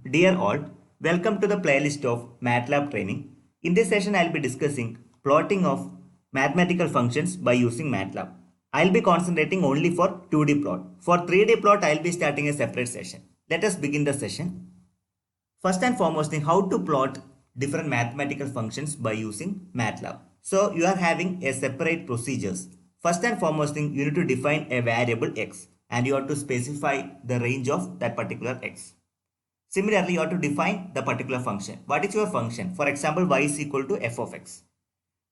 Dear all, welcome to the playlist of MATLAB training. In this session, I'll be discussing plotting of mathematical functions by using MATLAB. I'll be concentrating only for 2D plot. For 3D plot, I'll be starting a separate session. Let us begin the session. First and foremost thing, how to plot different mathematical functions by using MATLAB. So you are having a separate procedures. First and foremost thing, you need to define a variable x and you have to specify the range of that particular x. Similarly, you have to define the particular function. What is your function? For example, y is equal to f of x.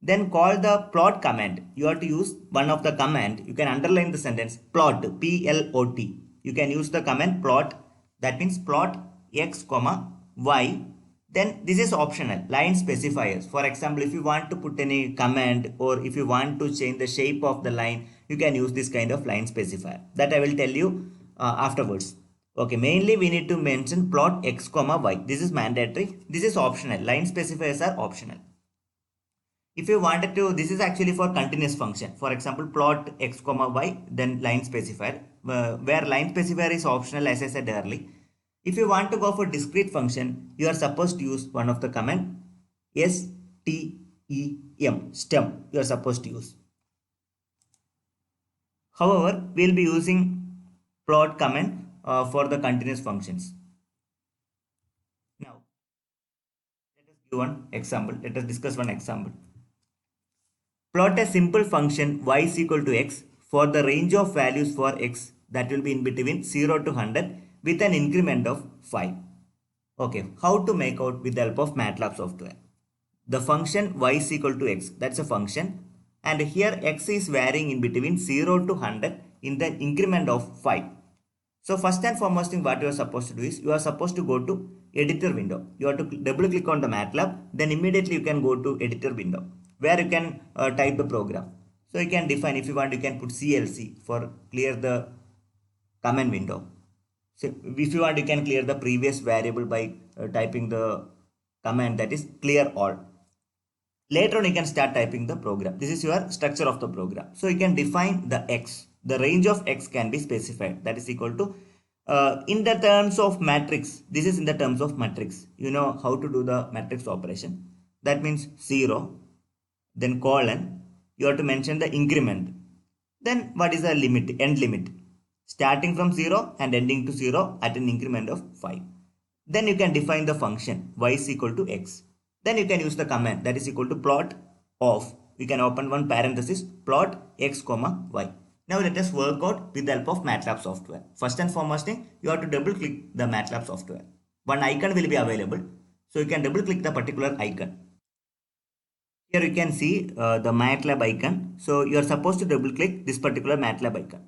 Then call the plot command. You have to use one of the command. You can underline the sentence plot, P-L-O-T. You can use the command plot. That means plot x comma y. Then this is optional, line specifiers. For example, if you want to put any command or if you want to change the shape of the line, you can use this kind of line specifier. That I will tell you afterwards. Okay, mainly we need to mention plot x comma y. This is mandatory. This is optional. Line specifiers are optional. If you wanted to, this is actually for continuous function. For example, plot x comma y, then line specifier, where line specifier is optional as I said earlier. If you want to go for discrete function, you are supposed to use one of the command stem. You are supposed to use. However, we will be using plot command for the continuous functions. Now, let us give one example. Let us discuss one example. Plot a simple function y is equal to x for the range of values for x that will be in between 0 to 100 with an increment of 5. Okay, how to make out with the help of MATLAB software? The function y is equal to x, that's a function, and here x is varying in between 0 to 100 in the increment of 5. So first and foremost thing what you are supposed to do is you are supposed to go to editor window. You have to double click on the MATLAB, then immediately you can go to editor window where you can type the program. So you can define, if you want you can put CLC for clear the command window. So if you want you can clear the previous variable by typing the command, that is clear all. Later on you can start typing the program. This is your structure of the program. So you can define the x. The range of x can be specified. That is equal to in the terms of matrix. This is in the terms of matrix. You know how to do the matrix operation. That means 0, then colon. You have to mention the increment. Then what is the limit, end limit? Starting from 0 and ending to 0 at an increment of 5. Then you can define the function y is equal to x. Then you can use the command that is equal to plot of. You can open one parenthesis plot x comma y. Now let us work out with the help of MATLAB software. First and foremost thing, you have to double click the MATLAB software. One icon will be available. So you can double click the particular icon. Here you can see the MATLAB icon. So you are supposed to double click this particular MATLAB icon.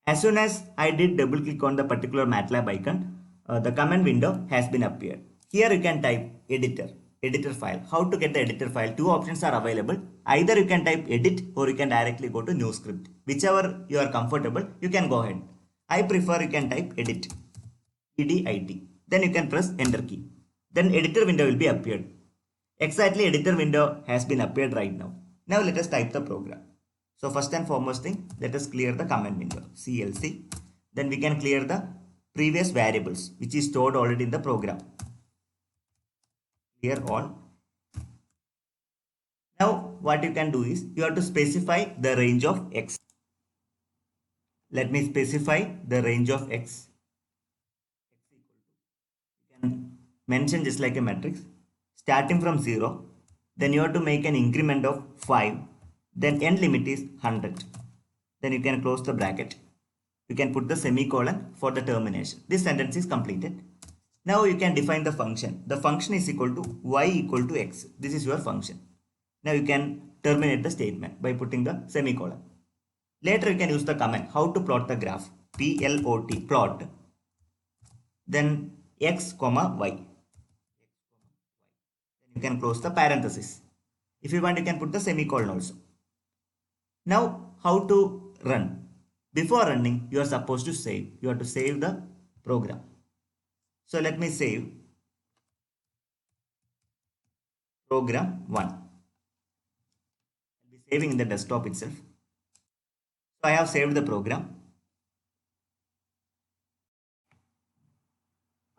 As soon as I did double click on the particular MATLAB icon, the command window has been appeared. Here you can type editor file. How to get the editor file? Two options are available. Either you can type edit or you can directly go to new script. Whichever you are comfortable, you can go ahead. I prefer you can type edit, EDIT. Then you can press enter key. Then editor window will be appeared. Exactly editor window has been appeared right now. Now let us type the program. So first and foremost thing, let us clear the command window, CLC. Then we can clear the previous variables which is stored already in the program. Clear all. Now what you can do is you have to specify the range of x. Let me specify the range of x. You can mention just like a matrix. Starting from 0, then you have to make an increment of 5. Then end limit is 100. Then you can close the bracket. You can put the semicolon for the termination. This sentence is completed. Now you can define the function. The function is equal to y equal to x. This is your function. Now you can terminate the statement by putting the semicolon. Later you can use the command how to plot the graph. P-L-O-T, plot. Then x comma y. Then you can close the parenthesis. If you want you can put the semicolon also. Now how to run? Before running you are supposed to save. You have to save the program. So let me save program 1. I'll be saving in the desktop itself. So I have saved the program.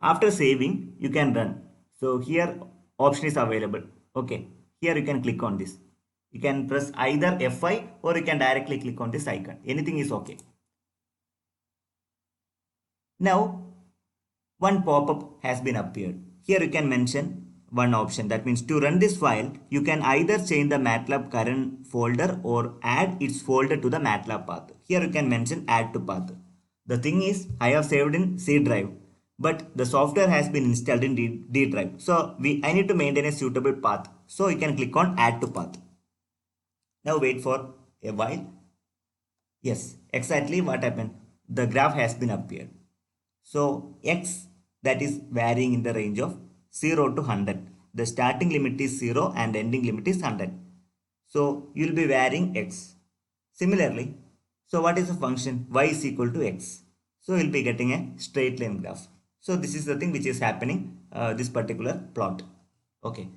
After saving, you can run. So here option is available. Okay, here you can click on this. You can press either F5 or you can directly click on this icon. Anything is okay. Now one pop-up has been appeared. Here you can mention one option. That means to run this file, you can either change the MATLAB current folder or add its folder to the MATLAB path. Here you can mention add to path. The thing is, I have saved in C drive, but the software has been installed in D drive. So I need to maintain a suitable path. So you can click on add to path. Now wait for a while. Yes, exactly what happened. The graph has been appeared. So x, that is varying in the range of 0 to 100. The starting limit is 0 and ending limit is 100. So you will be varying x. Similarly, so what is the function? Y is equal to x. So you will be getting a straight line graph. So this is the thing which is happening, this particular plot. Okay.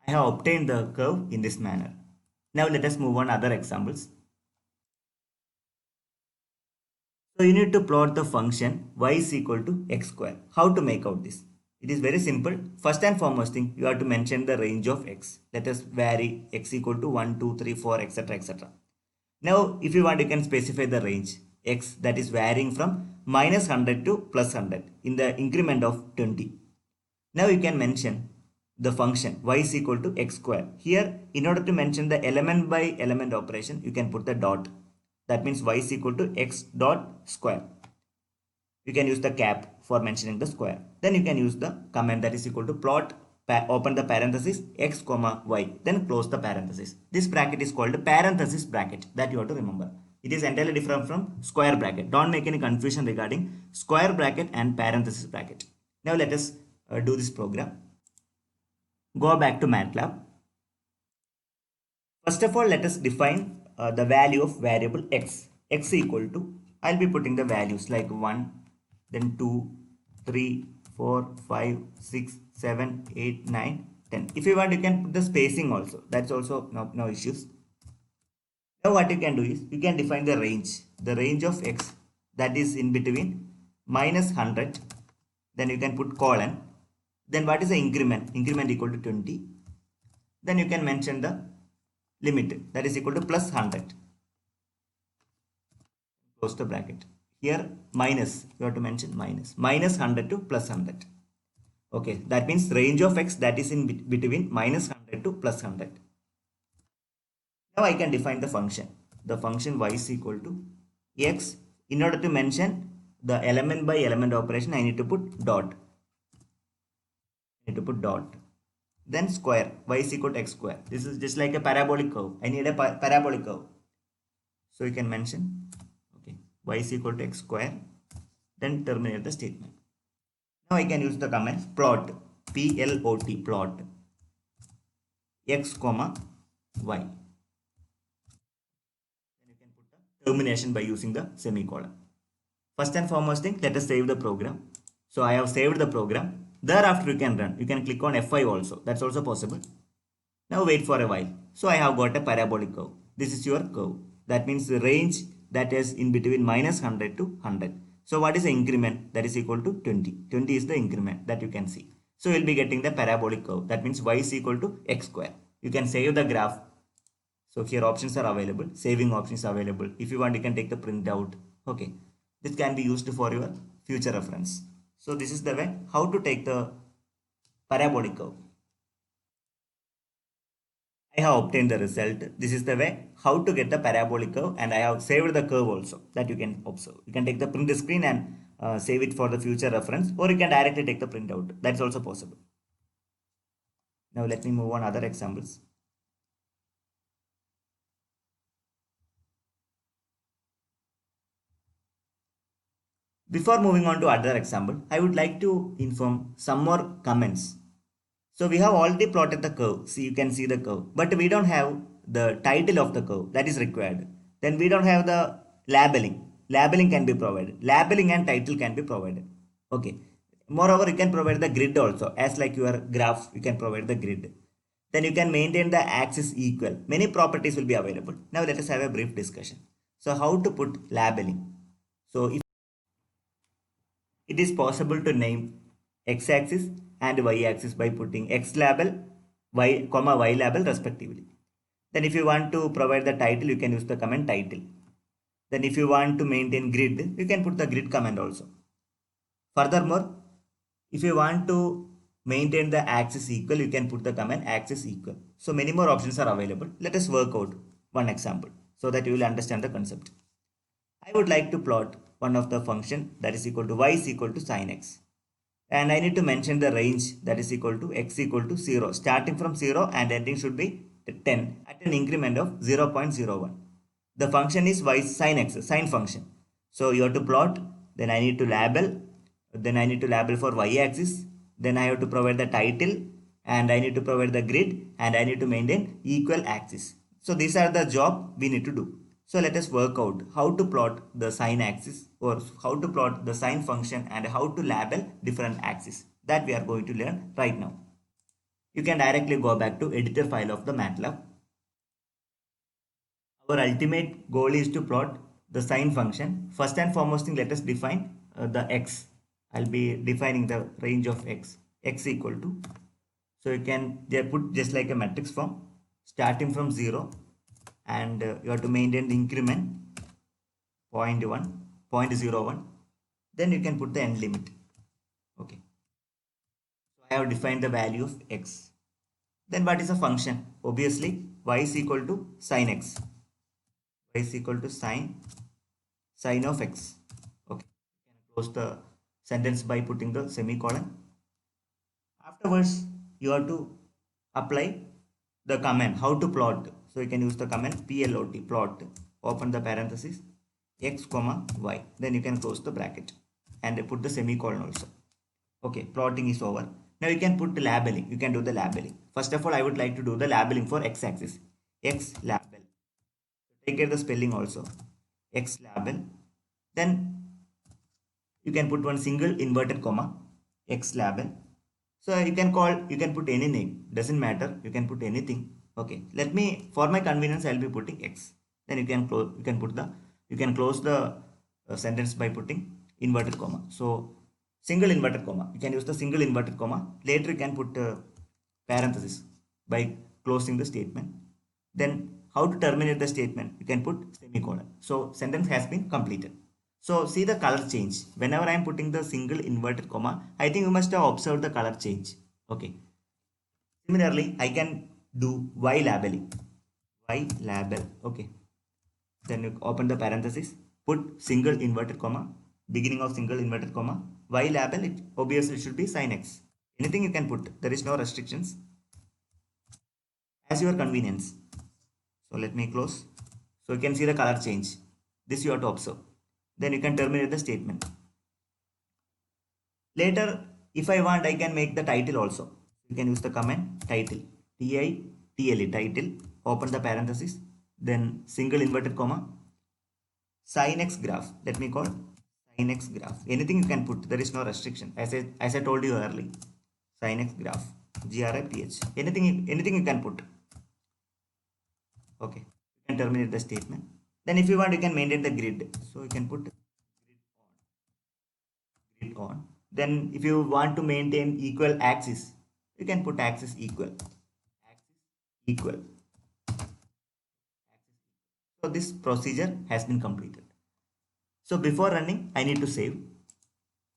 I have obtained the curve in this manner. Now let us move on other examples. So you need to plot the function y is equal to x square. How to make out this? It is very simple. First and foremost thing, you have to mention the range of x. Let us vary x equal to 1, 2, 3, 4, etc. etc. Now if you want, you can specify the range x, that is varying from minus 100 to plus 100 in the increment of 20. Now you can mention the function y is equal to x square. Here, in order to mention the element by element operation, you can put the dot. That means y is equal to x dot square. You can use the cap for mentioning the square. Then you can use the command that is equal to plot, open the parenthesis x comma y, then close the parenthesis. This bracket is called parenthesis bracket, that you have to remember. It is entirely different from square bracket. Don't make any confusion regarding square bracket and parenthesis bracket. Now let us do this program. Go back to MATLAB. First of all, let us define the value of variable x. X equal to, I'll be putting the values like 1, then 2, 3, 4, 5, 6, 7, 8, 9, 10. If you want, you can put the spacing also. That's also no issues. Now what you can do is, you can define the range of x, that is in between minus 100, then you can put colon. Then what is the increment? Increment equal to 20. Then you can mention the limit, that is equal to plus 100. Close the bracket. Here minus, you have to mention minus 100 to plus 100. Okay, that means range of x, that is in between minus 100 to plus 100. Now I can define the function. The function y is equal to x. In order to mention the element by element operation, I need to put dot. Then square, y is equal to x square. This is just like a parabolic curve. I need a parabolic curve. So you can mention, okay, y is equal to x square. Then terminate the statement. Now I can use the command plot, P-L-O-T, plot x comma y. Then you can put the termination by using the semicolon. First and foremost thing, let us save the program. So I have saved the program. Thereafter you can run. You can click on F5 also. That's also possible. Now wait for a while. So I have got a parabolic curve. This is your curve. That means the range that is in between minus 100 to 100. So what is the increment? That is equal to 20. 20 is the increment that you can see. So you'll be getting the parabolic curve. That means y is equal to x square. You can save the graph. So here options are available. Saving options are available. If you want, you can take the printout. Okay. This can be used for your future reference. So this is the way how to take the parabolic curve. I have obtained the result. This is the way how to get the parabolic curve, and I have saved the curve also, that you can observe. You can take the print screen and save it for the future reference, or you can directly take the printout. That's also possible. Now let me move on other examples. Before moving on to other example, I would like to inform some more comments. So we have already plotted the curve. See, you can see the curve, but we don't have the title of the curve that is required. Then we don't have the labeling. Labeling can be provided. Labeling and title can be provided. Okay. Moreover, you can provide the grid also. As like your graph, you can provide the grid. Then you can maintain the axis equal. Many properties will be available. Now let us have a brief discussion. So how to put labeling? So if it is possible to name x-axis and y-axis by putting x label, y comma y label respectively. Then if you want to provide the title, you can use the command title. Then if you want to maintain grid, you can put the grid command also. Furthermore, if you want to maintain the axis equal, you can put the command axis equal. So many more options are available. Let us work out one example so that you will understand the concept. I would like to plot one of the function that is equal to y is equal to sin x. And I need to mention the range that is equal to x equal to 0. Starting from 0 and ending should be 10 at an increment of 0.01. The function is y sin x, sine function. So you have to plot, then I need to label, then I need to label for y-axis, then I have to provide the title, and I need to provide the grid, and I need to maintain equal axis. So these are the job we need to do. So let us work out how to plot the sine axis or how to plot the sine function and how to label different axes. That we are going to learn right now. You can directly go back to editor file of the MATLAB. Our ultimate goal is to plot the sine function. First and foremost thing, let us define the x. I'll be defining the range of x. X equal to. So you can put just like a matrix form starting from 0 and you have to maintain the increment 0.1, 0.01. Then you can put the end limit. Okay. So I have defined the value of x. Then what is a function? Obviously y is equal to sine x. Y is equal to sine of x. Okay. You can close the sentence by putting the semicolon. Afterwards, you have to apply the command how to plot. So you can use the command plot, plot, open the parenthesis, x comma y. Then you can close the bracket and put the semicolon also. Okay, plotting is over. Now you can put the labeling. You can do the labeling. First of all, I would like to do the labeling for x-axis. X label. Take care the spelling also. X label. Then you can put one single inverted comma. X label. So you can put any name. Doesn't matter. You can put anything. Okay. Let me, for my convenience, I'll be putting x. Then you can close the sentence by putting inverted comma. So single inverted comma. You can use the single inverted comma. Later you can put parenthesis by closing the statement. Then how to terminate the statement? You can put semicolon. So sentence has been completed. So see the color change. Whenever I am putting the single inverted comma, I think you must have observed the color change. Okay. Similarly, I can do y labeling. Y label. Okay. Then you open the parenthesis, put single inverted comma, beginning of single inverted comma, y label, it obviously should be sin x. Anything you can put, there is no restrictions. As your convenience. So let me close. So you can see the color change. This you have to observe. Then you can terminate the statement. Later, if I want, I can make the title also. You can use the command title, title, title, open the parenthesis, then single inverted comma, sin x graph. Let me call sin x graph. Anything you can put. There is no restriction. As I told you earlier, sin x graph, graph. Anything you can put. Okay. You can terminate the statement. Then if you want, you can maintain the grid. So you can put grid on. Then if you want to maintain equal axis, you can put axis equal. Axis equal. So this procedure has been completed. So before running, I need to save.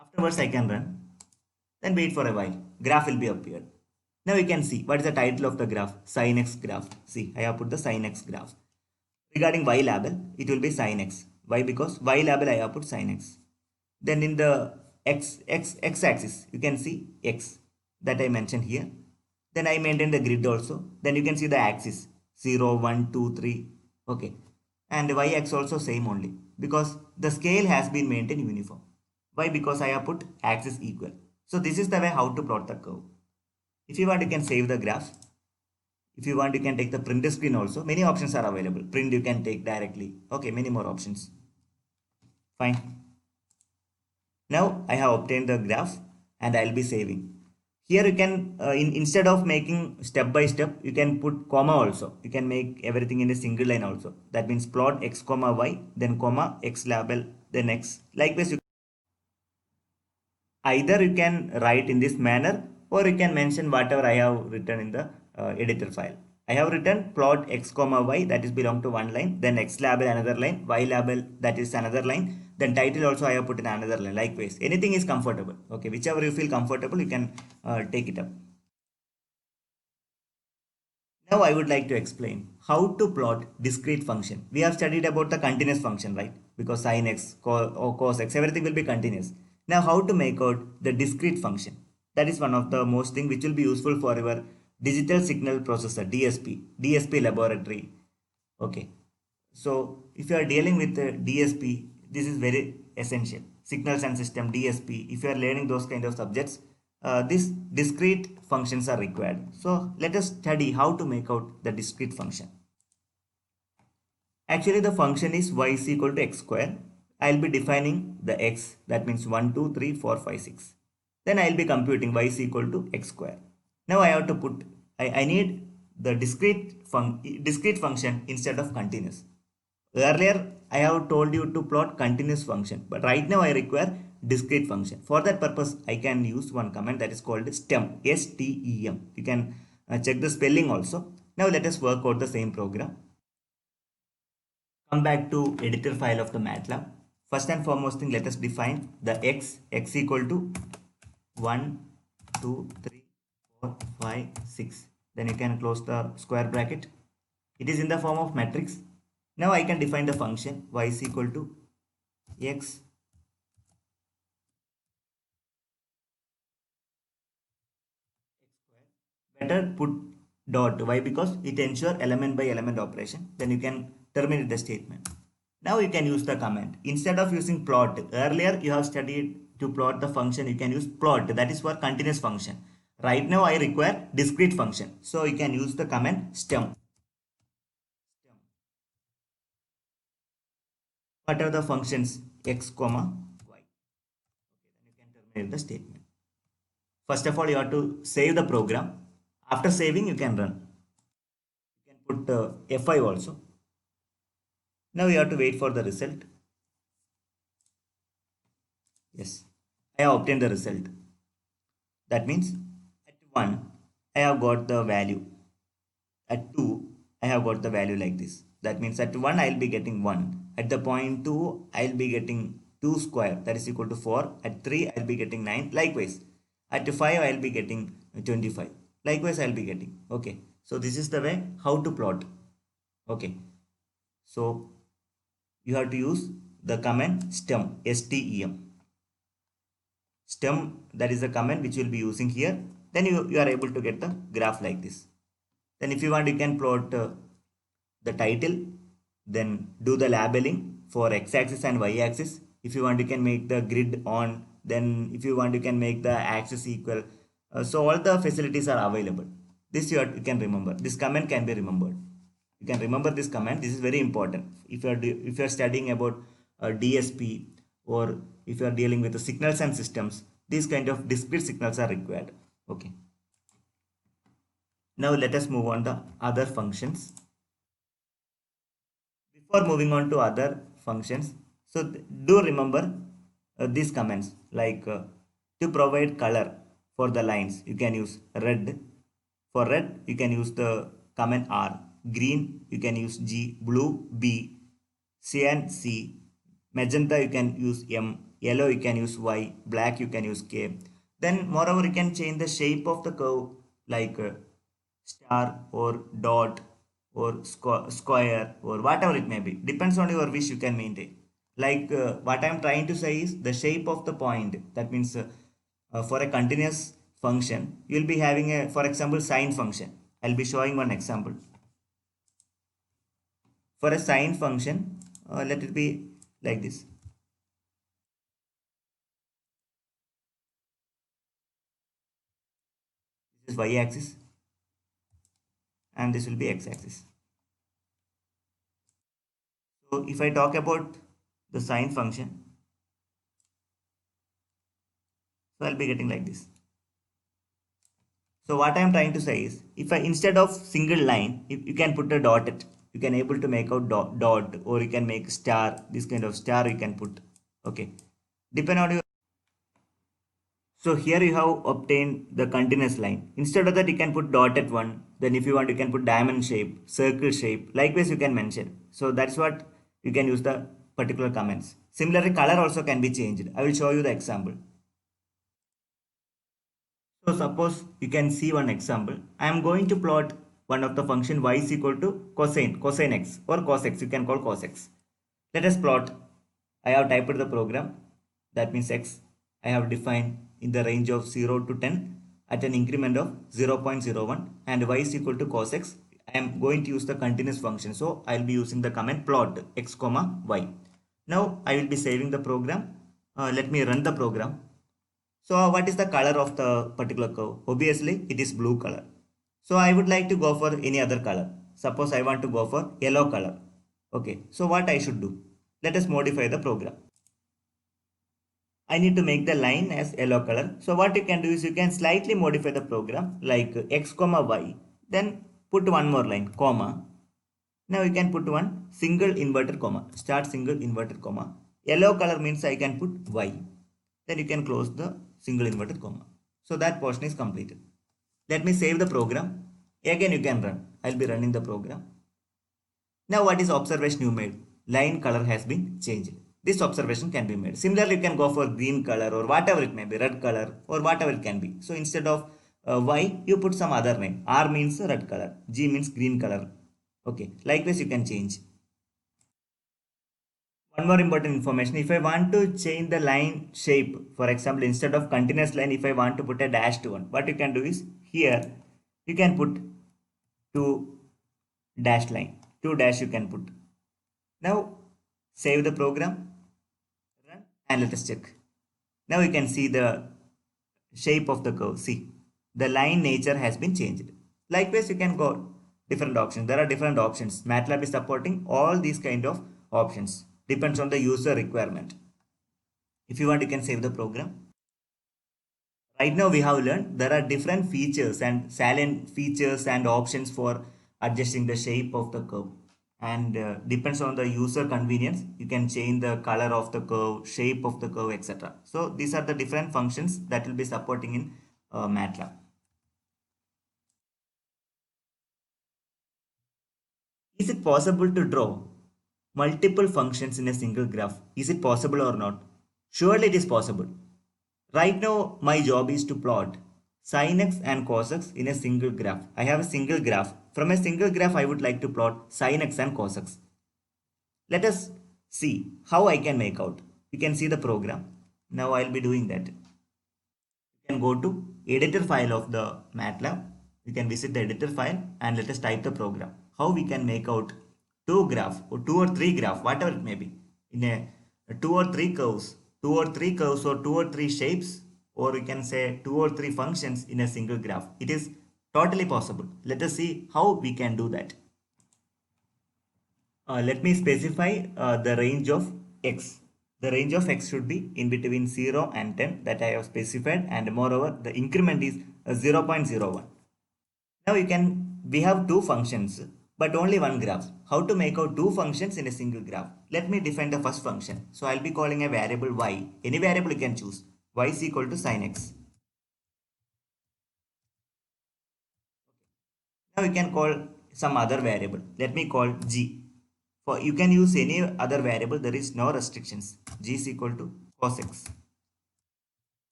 Afterwards, I can run. Then wait for a while. Graph will be appeared. Now you can see what is the title of the graph. Sin x graph. See, I have put the sin x graph. Regarding y label, it will be sin x. Why? Because y label I have put sin x. Then in the x axis, you can see x that I mentioned here. Then I maintain the grid also. Then you can see the axis 0, 1, 2, 3. Okay. And y axis also same only because the scale has been maintained uniform. Why? Because I have put axis equal. So this is the way how to plot the curve. If you want, you can save the graph. If you want, you can take the print screen also. Many options are available. Print you can take directly. Okay, many more options. Fine. Now I have obtained the graph and I'll be saving. Here you can, instead of making step by step, you can put comma also. You can make everything in a single line also. That means plot x comma y, then comma, x label, then x. Likewise, either you can write in this manner or you can mention whatever I have written in the editor file. I have written plot x comma y, that is belong to one line, then x label another line, y label that is another line, then title also I have put in another line. Likewise, anything is comfortable. Okay, whichever you feel comfortable, you can take it up. Now I would like to explain how to plot discrete function. We have studied about the continuous function, right? Because sin x or cos x, everything will be continuous. Now how to make out the discrete function? That is one of the most thing which will be useful for your digital signal processor, DSP laboratory. Okay. So if you are dealing with the DSP, this is very essential. Signals and system, DSP. If you are learning those kind of subjects, these discrete functions are required. So let us study how to make out the discrete function. Actually, the function is y is equal to x square. I'll be defining the x, that means 1, 2, 3, 4, 5, 6. Then I'll be computing y is equal to x square. Now I have to put, I need the discrete function instead of continuous. Earlier, I have told you to plot continuous function, but right now I require discrete function. For that purpose, I can use one command that is called stem, S-T-E-M. You can check the spelling also. Now let us work out the same program. Come back to editor file of the MATLAB. First and foremost thing, let us define the x equal to 1, 2, 3, 4, 5, 6. Then you can close the square bracket. It is in the form of matrix. Now I can define the function y is equal to x better put dot. Why? Because it ensure element by element operation. Then you can terminate the statement. Now you can use the command. Instead of using plot, earlier you have studied to plot the function, you can use plot, that is for continuous function. Right now I require discrete function. So you can use the command stem. What are the functions x comma y? Okay, then you can terminate the statement. First of all, you have to save the program. After saving, you can run. You can put F5 also. Now you have to wait for the result. Yes, I have obtained the result. That means at 1, I have got the value. At 2, I have got the value like this. That means at 1, I will be getting 1. At the point 2, I will be getting 2 square, that is equal to 4. At 3, I will be getting 9. Likewise, at 5, I will be getting 25. Likewise, I will be getting. Okay. So this is the way how to plot. Okay. So you have to use the command stem, S-T-E-M. Stem, that is the command which we'll be using here. Then you are able to get the graph like this. Then if you want, you can plot the title, then do the labeling for x-axis and y-axis. If you want, you can make the grid on, then if you want, you can make the axis equal. So all the facilities are available. This you can remember. This command can be remembered. You can remember this command. This is very important. If you are studying about DSP, or if you are dealing with the signals and systems, these kind of discrete signals are required. Okay. Now let us move on to other functions. Before moving on to other functions, so do remember these commands, like to provide color for the lines, you can use red. For red, you can use the command R. Green, you can use G. Blue, B. Cyan, C. Magenta, you can use M. Yellow, you can use Y. Black, you can use K. Then moreover, you can change the shape of the curve, like star or dot or square or whatever it may be. Depends on your wish, you can maintain. Like what I am trying to say is the shape of the point. That means for a continuous function, you will be having a, for example, sine function. I'll be showing one example. For a sine function, let it be like this. This is y-axis and this will be x-axis. So if I talk about the sine function, so I'll be getting like this. So what I am trying to say is, if I, instead of single line, if you can put a dot, you can able to make out dot, or you can make star, this kind of star you can put. Okay, depend on your, So here you have obtained the continuous line. Instead of that, you can put dotted one. Then if you want, you can put diamond shape, circle shape. Likewise, you can mention. So that's what you can use the particular comments. Similarly, color also can be changed. I will show you the example. So suppose you can see one example. I am going to plot one of the function y is equal to cosine x or cos x. You can call cos x. Let us plot. I have typed the program. That means x I have defined in the range of 0 to 10 at an increment of 0.01 and y is equal to cos x. I am going to use the continuous function. So I will be using the command plot x comma y. Now I will be saving the program. Let me run the program. So what is the color of the particular curve? Obviously it is blue color. So I would like to go for any other color. Suppose I want to go for yellow color. Okay, so what I should do? Let us modify the program. I need to make the line as yellow color. So what you can do is you can slightly modify the program like x comma y. Then put one more line comma. Now you can put one single inverted comma. Start single inverted comma. Yellow color means I can put y. Then you can close the single inverted comma. So that portion is completed. Let me save the program. Again you can run. I'll be running the program. Now what is observation you made? Line color has been changed. This observation can be made. Similarly, you can go for green color or whatever it may be, red color or whatever it can be. So instead of Y, you put some other name. R means red color. G means green color. Okay. Likewise, you can change. One more important information. If I want to change the line shape, for example, instead of continuous line, if I want to put a dashed one, what you can do is here, you can put two dash line. Two dash you can put. Now, save the program, run, and let us check. Now you can see the shape of the curve. See, the line nature has been changed. Likewise, you can go different options. There are different options. MATLAB is supporting all these kind of options. Depends on the user requirement. If you want, you can save the program. Right now we have learned there are different features and salient features and options for adjusting the shape of the curve, and depends on the user convenience you can change the color of the curve, shape of the curve, etc. So these are the different functions that will be supporting in MATLAB. Is it possible to draw multiple functions in a single graph? Is it possible or not? Surely it is possible. Right now, my job is to plot sin x and cos x in a single graph. I have a single graph. From a single graph, I would like to plot sin x and cos x. Let us see how I can make out. You can see the program. Now I'll be doing that. You can go to editor file of the MATLAB. You can visit the editor file and let us type the program. How we can make out two graph or two or three graph, whatever it may be, in a two or three curves, or two or three shapes, or we can say two or three functions in a single graph. It is totally possible. Let us see how we can do that. Let me specify the range of x. The range of x should be in between 0 and 10 that I have specified, and moreover the increment is 0.01. Now we have two functions but only one graph. How to make out two functions in a single graph? Let me define the first function. So I'll be calling a variable y. Any variable you can choose. Y is equal to sin x. Now you can call some other variable. Let me call g. For you can use any other variable. There is no restrictions. G is equal to cos x.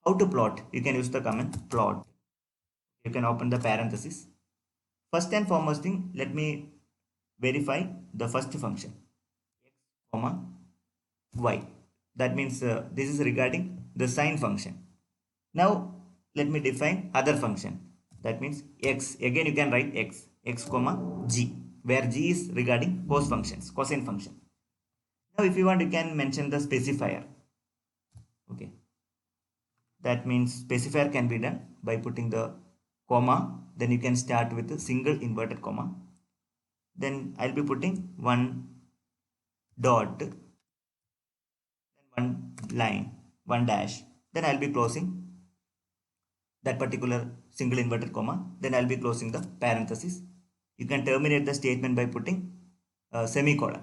How to plot? You can use the command plot. You can open the parenthesis. First and foremost thing, let me verify the first function x comma y. That means this is regarding the sine function. Now let me define other function. That means x. Again you can write x comma g, where g is regarding cosine function. Now if you want, you can mention the specifier. Okay. That means specifier can be done by putting the comma. Then you can start with a single inverted comma. Then I'll be putting one dot, then one line, one dash. Then I'll be closing that particular single inverted comma. Then I'll be closing the parenthesis. You can terminate the statement by putting a semicolon.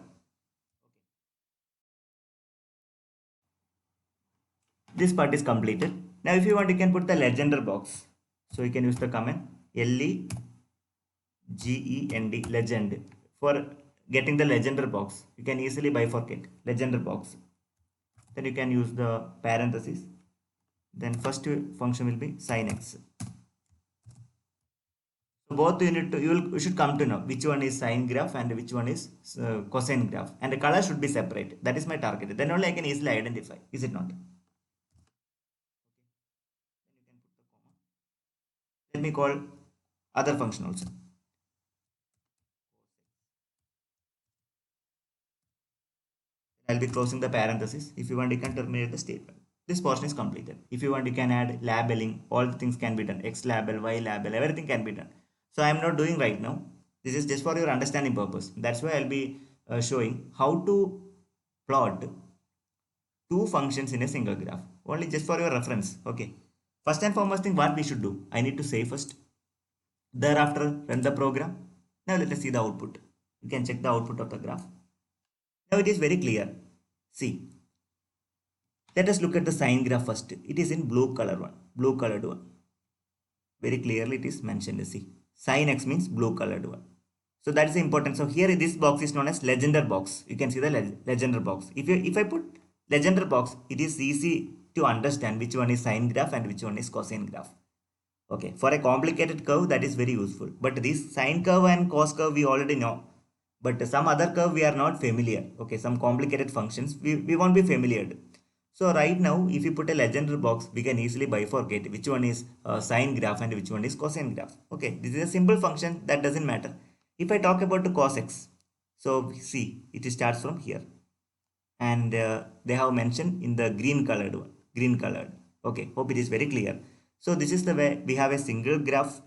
This part is completed. Now if you want, you can put the legender box. So you can use the command legend, legend, for getting the legender box. You can easily bifurcate legender box. Then you can use the parenthesis. Then first function will be sin x. So both you should come to know which one is sine graph and which one is cosine graph, and the color should be separate. That is my target. Then only I can easily identify. Is it not? Let me call other function also. I'll be closing the parenthesis. If you want, you can terminate the statement. This portion is completed. If you want, you can add labeling. All the things can be done. X label, Y label, everything can be done. So I am not doing right now. This is just for your understanding purpose. That's why I'll be showing how to plot two functions in a single graph. Only just for your reference. Okay. First and foremost thing, what we should do, I need to say first. Thereafter, run the program. Now let us see the output. You can check the output of the graph. Now it is very clear. See, let us look at the sine graph first. It is in blue colored one. Very clearly it is mentioned. See, sin x means blue colored one. So that is important. So here this box is known as legender box. You can see the legender box. If I put legender box, it is easy to understand which one is sine graph and which one is cosine graph. Okay, for a complicated curve that is very useful. But this sine curve and cos curve we already know. But some other curve we are not familiar. Okay, some complicated functions we won't be familiar. So right now, if you put a legender box, we can easily bifurcate which one is sine graph and which one is cosine graph. Okay, this is a simple function that doesn't matter. If I talk about the cos x, so see, it starts from here, and they have mentioned in the green colored one, green colored. Okay, hope it is very clear. So this is the way we have a single graph,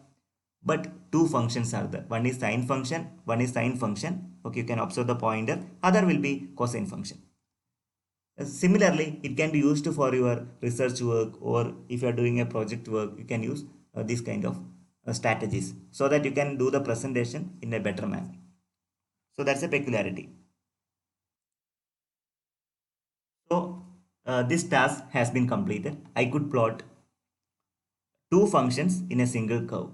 but two functions are there. One is sine function, one is sine function. Okay, you can observe the pointer. Other will be cosine function. Similarly, it can be used for your research work, or if you are doing a project work, you can use this kind of strategies so that you can do the presentation in a better manner. So that's a peculiarity. So this task has been completed. I could plot two functions in a single curve.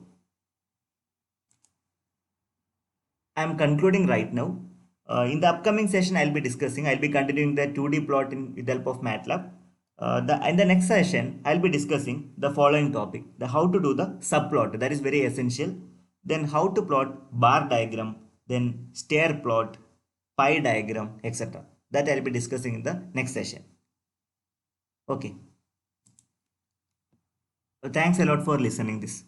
I am concluding right now. In the upcoming session, I'll be continuing the 2D plot with the help of MATLAB. In the next session, I'll be discussing the following topic: the how to do the subplot. That is very essential. Then how to plot bar diagram, then stair plot, pie diagram, etc. That I'll be discussing in the next session. Okay. Thanks a lot for listening this.